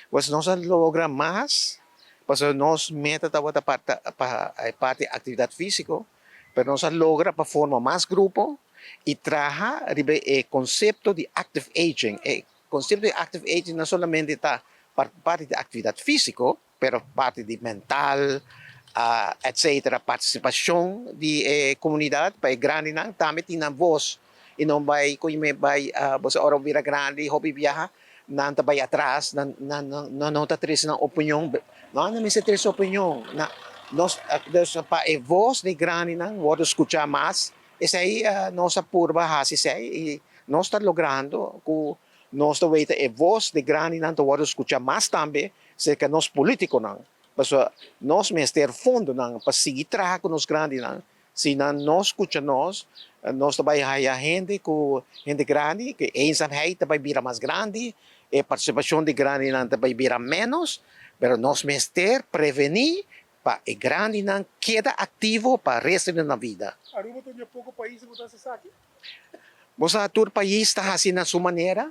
Pues no se logra más, pues nos mete a parte de actividad física, pero no se logra para formar más grupo y traja el concepto de active aging. El concepto de active aging no solamente está parte de actividad física, pero parte de mental, etcétera, participação de comunidade para grande não também tem voz e não vai como vai você ora vira grande hobby viaja não tá vai atrás não tá três na opinião não me se três opinião na nós para a voz de grande não vou escutar mais esse aí nossa purba hasi esse aí e nós está logrando que nós está vendo a voz de grande não vou escutar mais também se que nós político não Paso, nós mesmo fundo não para seguir trabalhando com os grandes não se não nós escuta nós também há gente grande que a ensamheid também vira mais grande a participação de grande não também vira menos mas nós mesmo prevenir para o grande não queda ativo para o resto da vida. Aruba tem pouco país que você aqui? Você todo país está fazendo a sua maneira,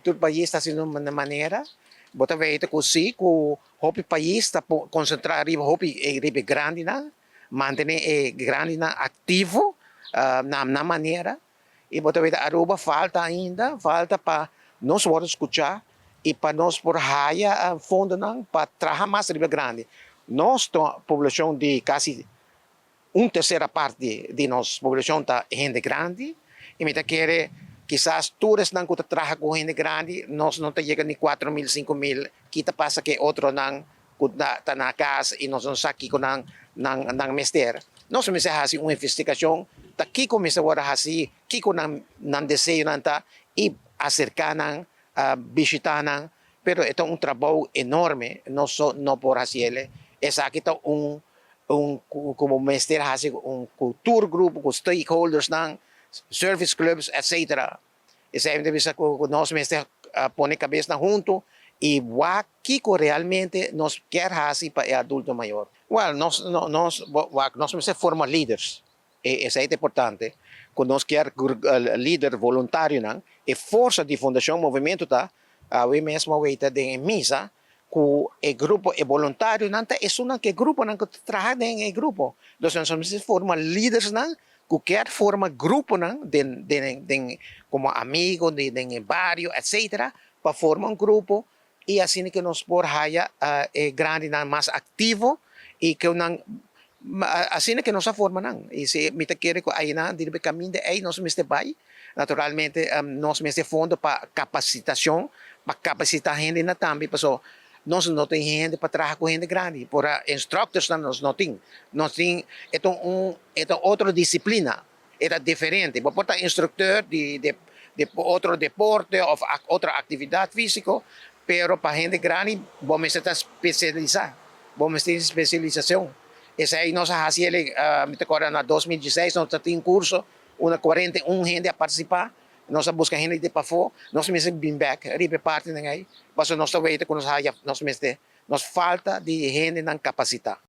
todo país está fazendo uma maneira. Bota veita que sim, que o país está concentrado em o grande na, manter o grande na ativo na maneira e bota veita Aruba falta ainda, falta para nós poder escutar e para nós por raia fundo não para trabalhar mais o grande. Nós a população de quase terceira parte de nossa população está gente grande e me quer quizás todos não que trabalham com gente grande, nós não chegamos nem 4.000, 5.000, kita passa que outro não está na casa e nós não aqui com não mestre. Nós começamos a fazer uma investigação, aqui começamos a fazer, aqui com não desejo não tá e acercar não, visitar não, pero é um trabalho enorme, não por fazer, essa aqui está como mestre fazer culture group, com stakeholders não, service clubs, etc. Essa é a entrevista que nós mesmos põe a cabeça junto e o que realmente nós queremos fazer para o adulto maior. Well, nós mesmos formamos líderes. Isso é importante. Quando nós queremos líder voluntário, e força de fundação, movimento, eu mesmo vejo em missa, que o grupo é voluntário, é só que grupo que trabalha em grupo. Então, nós formamos líderes, que quer formar grupo como amigo de barrio, etc., para formar grupo e assim que nós por haya grande mais ativo e que assim que nós forma e se me quer que aí na de caminho de aí nós mesmo vai naturalmente nós mesmo fundo para capacitação para capacitar gente na também pessoal nós não tem gente para trabalhar com gente grande por instructors nós não tem é outra disciplina era diferente vou botar instrutor de outro deporte ou outra atividade física pero para gente grande vamos estar especializar vamos ter especialização esse aí nós fazíamos me recordo na 2016 nós tínhamos curso uma 41 gente a participar nós buscamos gente de para fora nós mesmo bem back ribe parte aí mas nós também nós falta de gente não capacitar